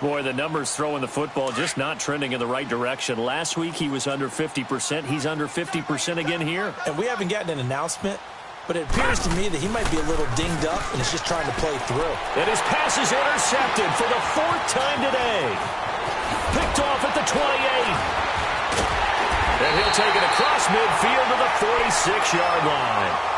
Boy, the numbers throwing the football just not trending in the right direction. Last week he was under 50%. He's under 50% again here. And we haven't gotten an announcement, but it appears to me that he might be a little dinged up and is just trying to play through. And his pass is intercepted for the 4th time today. Picked off at the 28. And he'll take it across midfield to the 46-yard line.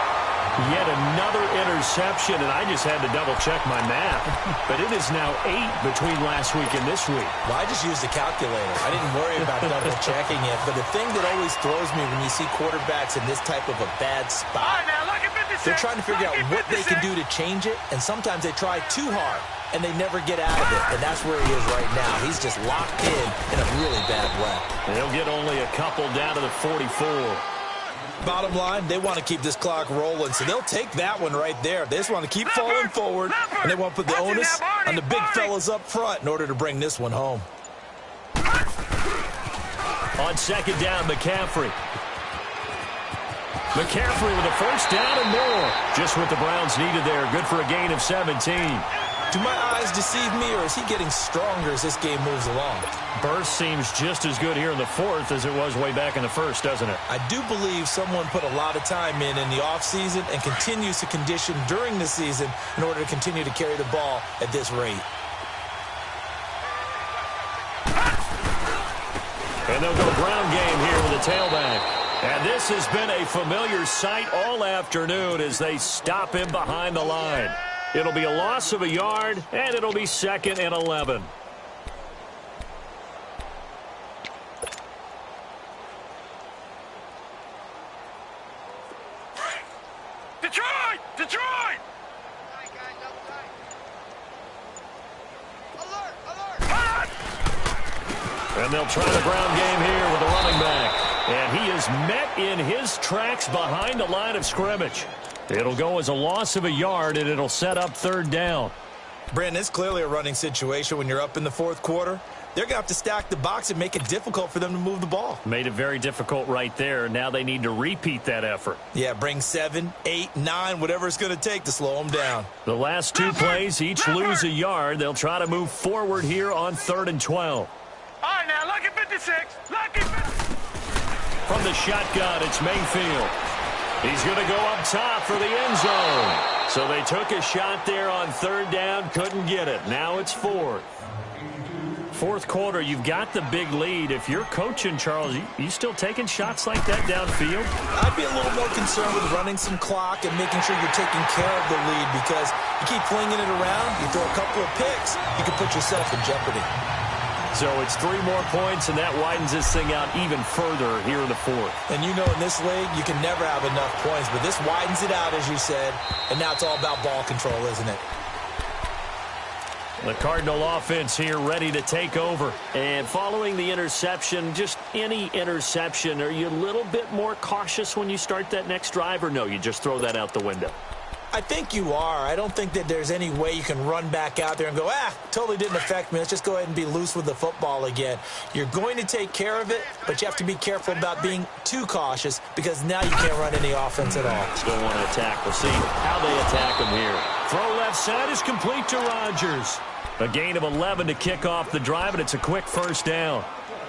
Yet another interception, and I just had to double-check my math. But it is now 8 between last week and this week. Well, I just used a calculator. I didn't worry about double-checking it. But the thing that always throws me when you see quarterbacks in this type of a bad spot, All right, now look at 56. they're trying to figure out what they can do to change it, and sometimes they try too hard, and they never get out of it. And that's where he is right now. He's just locked in a really bad way. And he'll get only a couple down to the 44. Bottom line, they want to keep this clock rolling, so they'll take that one right there. They just want to keep falling forward, and they want to put the onus on the big fellas up front in order to bring this one home. On second down, McCaffrey. McCaffrey with a first down and more. Just what the Browns needed there. Good for a gain of 17. Do my eyes deceive me, or is he getting stronger as this game moves along? Burst seems just as good here in the fourth as it was way back in the first, doesn't it? I do believe someone put a lot of time in the offseason and continues to condition during the season in order to continue to carry the ball at this rate. And they'll go ground game here with a tailback. And this has been a familiar sight all afternoon as they stop him behind the line. It'll be a loss of a yard, and it'll be 2nd and 11. Detroit! Detroit! Alert! Alert! And they'll try the ground game here with the running back. And he is met in his tracks behind the line of scrimmage. It'll go as a loss of a yard, and it'll set up third down. Brandon, it's clearly a running situation when you're up in the fourth quarter. They're going to have to stack the box and make it difficult for them to move the ball. Made it very difficult right there. Now they need to repeat that effort. Yeah, bring 7, 8, 9, whatever it's going to take to slow them down. The last two plays each lose a yard. They'll try to move forward here on 3rd and 12. All right, now, lucky 56. Lucky 56. From the shotgun, it's Mayfield. He's going to go up top for the end zone. So they took a shot there on 3rd down, couldn't get it. Now it's 4th. Fourth quarter, you've got the big lead. If you're coaching, Charles, you still taking shots like that downfield? I'd be a little more concerned with running some clock and making sure you're taking care of the lead, because you keep flinging it around, you throw a couple of picks, you can put yourself in jeopardy. So it's 3 more points, and that widens this thing out even further here in the fourth. And you know, in this league, you can never have enough points, but this widens it out, as you said, and now it's all about ball control, isn't it? The Cardinal offense here ready to take over. And following the interception, just any interception, are you a little bit more cautious when you start that next drive, or no, you just throw that out the window? I think you are. I don't think that there's any way you can run back out there and go, totally didn't affect me. Let's just go ahead and be loose with the football again. You're going to take care of it, but you have to be careful about being too cautious, because now you can't run any offense at all. Still want to attack. We'll see how they attack them here. Throw left side is complete to Rodgers. A gain of 11 to kick off the drive, and it's a quick first down.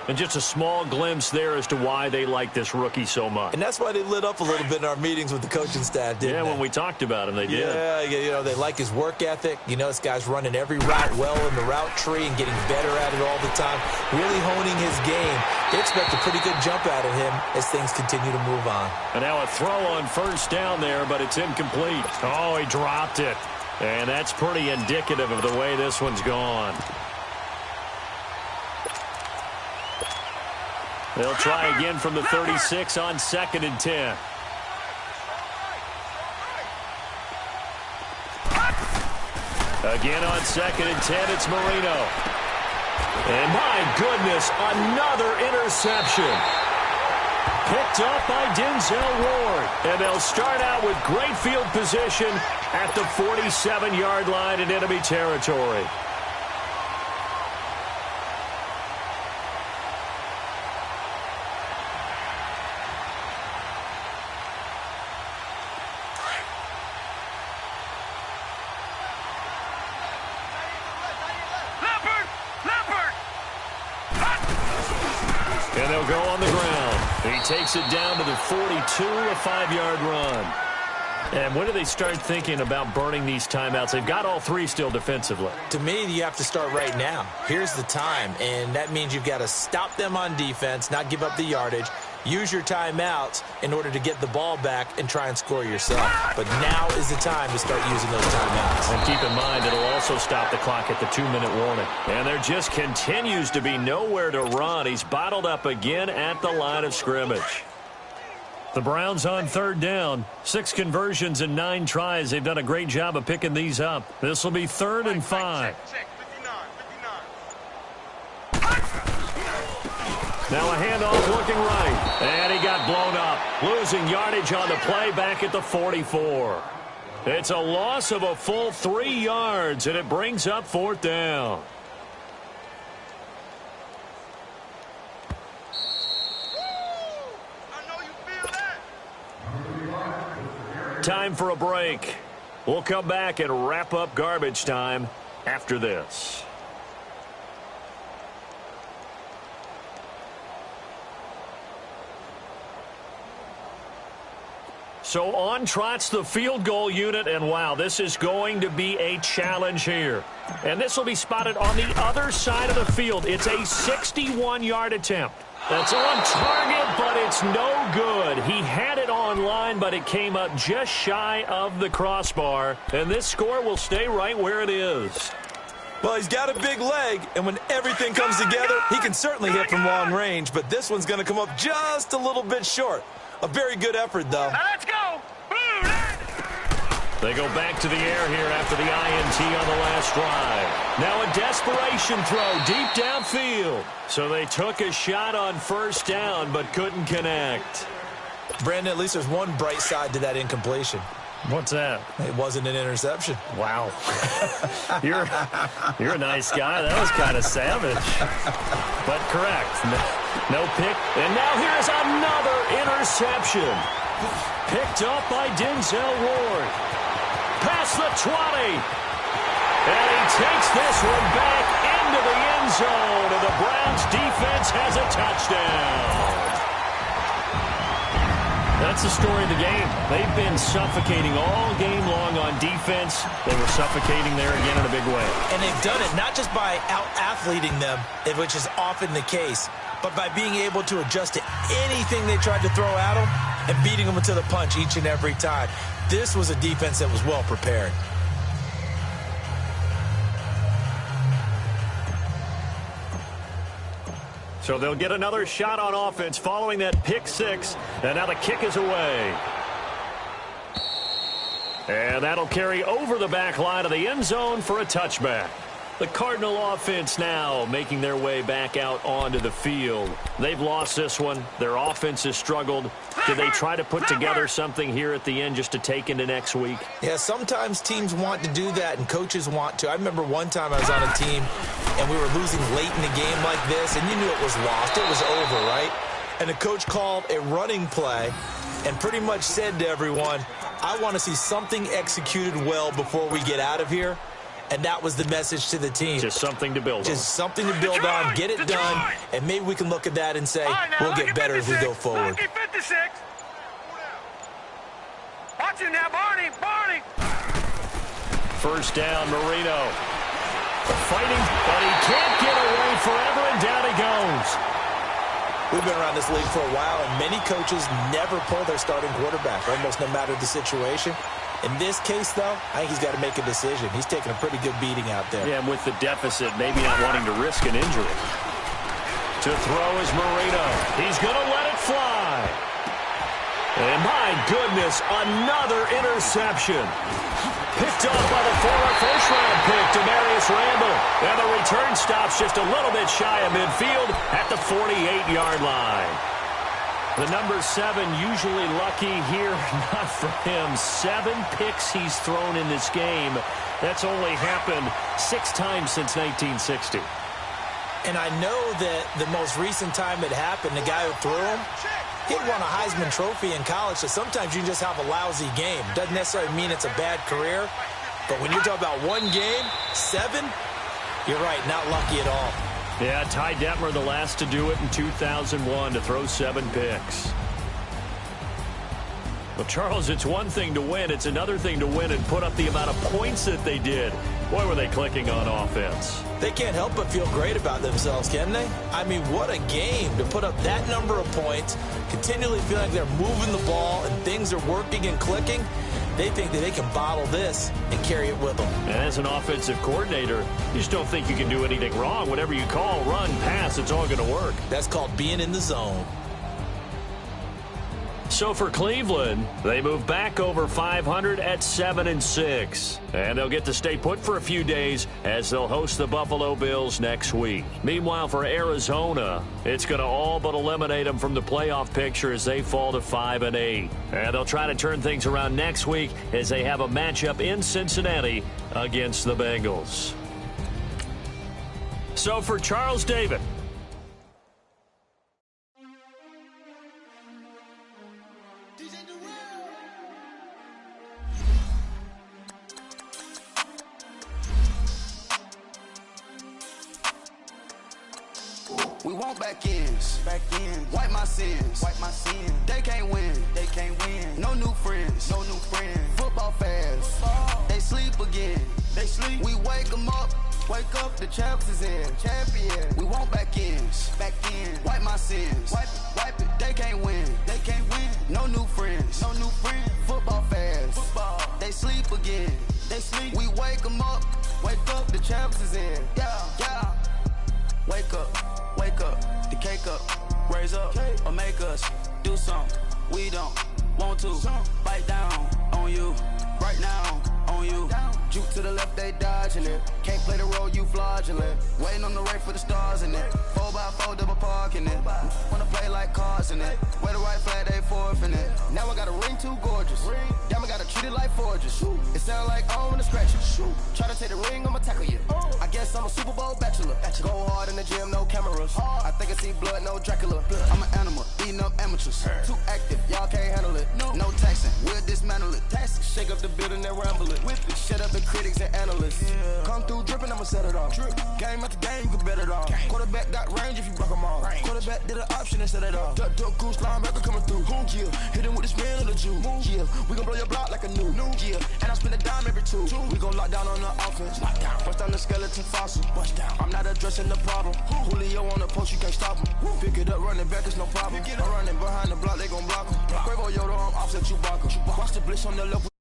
And just a small glimpse there as to why they like this rookie so much. And that's why they lit up a little bit in our meetings with the coaching staff, didn't they? When we talked about him, they did. Yeah, you know, they like his work ethic. You know, this guy's running every route well in the route tree and getting better at it all the time, really honing his game. They expect a pretty good jump out of him as things continue to move on. And now a throw on first down there, but it's incomplete. Oh, he dropped it. And that's pretty indicative of the way this one's gone. They'll try again from the 36 on 2nd and 10. Again on 2nd and 10, it's Marino. And my goodness, another interception. Picked up by Denzel Ward. And they'll start out with great field position at the 47-yard line in enemy territory. And they'll go on the ground. He takes it down to the 42, a 5-yard run. And when do they start thinking about burning these timeouts? They've got all 3 still defensively. To me, you have to start right now. Here's the time, and that means you've got to stop them on defense, not give up the yardage, use your timeouts in order to get the ball back and try and score yourself. But now is the time to start using those timeouts. And keep in mind, it'll also stop the clock at the 2-minute warning. And there just continues to be nowhere to run. He's bottled up again at the line of scrimmage. The Browns on 3rd down. 6 conversions and 9 tries. They've done a great job of picking these up. This will be 3rd and 5. Now a handoff looking right. And he got blown up. Losing yardage on the play back at the 44. It's a loss of a full 3 yards, and it brings up 4th down. Time for a break. We'll come back and wrap up garbage time after this. So on trots the field goal unit, and wow, this is going to be a challenge here. And this will be spotted on the other side of the field. It's a 61-yard attempt. That's on target, but it's no good. He had it on line, but it came up just shy of the crossbar. And this score will stay right where it is. Well, he's got a big leg, and when everything comes together, he can certainly hit from long range, but this one's going to come up just a little bit short. A very good effort, though. Now let's go. They go back to the air here after the INT on the last drive. Now a desperation throw deep downfield. So they took a shot on first down but couldn't connect. Brandon, at least there's one bright side to that incompletion. What's that? It wasn't an interception. Wow. You're a nice guy. That was kind of savage. But correct. No pick. And now here's another interception. Picked up by Denzel Ward. Past the 20. And he takes this one back into the end zone. And the Browns defense has a touchdown. That's the story of the game. They've been suffocating all game long on defense. They were suffocating there again in a big way. And they've done it not just by out-athleting them, which is often the case, but by being able to adjust to anything they tried to throw at them and beating them to the punch each and every time. This was a defense that was well prepared. So they'll get another shot on offense following that pick six. And now the kick is away. And that'll carry over the back line of the end zone for a touchback. The Cardinal offense now making their way back out onto the field. They've lost this one. Their offense has struggled. Do they try to put together something here at the end just to take into next week? Yeah, sometimes teams want to do that and coaches want to. I remember one time I was on a team and we were losing late in the game like this, and you knew it was lost. It was over, right? And the coach called a running play and pretty much said to everyone, I want to see something executed well before we get out of here. And that was the message to the team. Just something to build on. Just something to build on, get it done, and maybe we can look at that and say, we'll get better as we go forward. 56. Watch him now, Barney. First down, Marino. Fighting, but he can't get away forever, and down he goes. We've been around this league for a while, and many coaches never pull their starting quarterback, almost no matter the situation. In this case, though, I think he's got to make a decision. He's taking a pretty good beating out there. Yeah, and with the deficit, maybe not wanting to risk an injury. To throw is Marino. He's going to let it fly. And my goodness, another interception. Picked off by the former first-round pick, Demarius Randall. And the return stops just a little bit shy of midfield at the 48-yard line. The number 7 usually lucky here, not for him. 7 picks he's thrown in this game. That's only happened 6 times since 1960. And I know that the most recent time it happened, the guy who threw him, he'd won a Heisman Trophy in college, so sometimes you just have a lousy game. Doesn't necessarily mean it's a bad career, but when you're talking about one game, 7, you're right, not lucky at all. Yeah, Ty Detmer, the last to do it in 2001, to throw 7 picks. Well, Charles, it's one thing to win. It's another thing to win and put up the amount of points that they did. Boy, were they clicking on offense. They can't help but feel great about themselves, can they? I mean, what a game to put up that number of points, continually feel like they're moving the ball and things are working and clicking. They think that they can bottle this and carry it with them. And as an offensive coordinator, you just don't think you can do anything wrong. Whatever you call, run, pass, it's all going to work. That's called being in the zone. So for Cleveland, they move back over 500 at 7-6. And they'll get to stay put for a few days as they'll host the Buffalo Bills next week. Meanwhile, for Arizona, it's going to all but eliminate them from the playoff picture as they fall to 5-8. And they'll try to turn things around next week as they have a matchup in Cincinnati against the Bengals. So for Charles David, we want back ends. Wipe my sins. They can't win. No new friends. Football fans. They sleep again. We wake them up. The champs is in. We want back ends. Wipe my sins. Wipe it. They can't win. No new friends. Football fans. They sleep again. We wake them up. The champs is in. Yeah. Wake up, the cake up, raise up, or make us do something we don't want to. Bite down on you, right now, on you. Juke to the left, they dodging it. Can't play the role, you fraudulent. Waiting on the right for the stars in it. 4x4 double parking it. Wanna play like cars in it. Wear the right flag, they forfeit it. Now I got a ring too gorgeous. Damn, I gotta treat it like forges. It sound like I wanna scratch it. Try to take the ring, I'ma tackle you. I guess I'm a Super Bowl bachelor. Go hard in the gym, no cameras. I think I see blood, no Dracula. I'm an animal, eating up amateurs. Too active, y'all can't handle it. No taxing, we'll dismantle it. Shake up the building and ramble it. Shut up the critics and analysts. Come through dripping, I'ma set it off. Game after game, you can bet it off. Quarterback got range if you block them all. Quarterback did an option and set it off. Duck goose linebacker coming through. Yeah, hit him with the spin of the Jew. Yeah, we gon' blow your block like a new. Yeah, and I spend a dime every two. We gon' lock down on the offense. Bust down the skeleton fossil. I'm not addressing the problem. Julio on the post, you can't stop him. Pick it up, running back, it's no problem. I'm running behind the block, they gon' block him. Quavo Yoda, I'm offset Chewbacca. Watch the blitz on the left.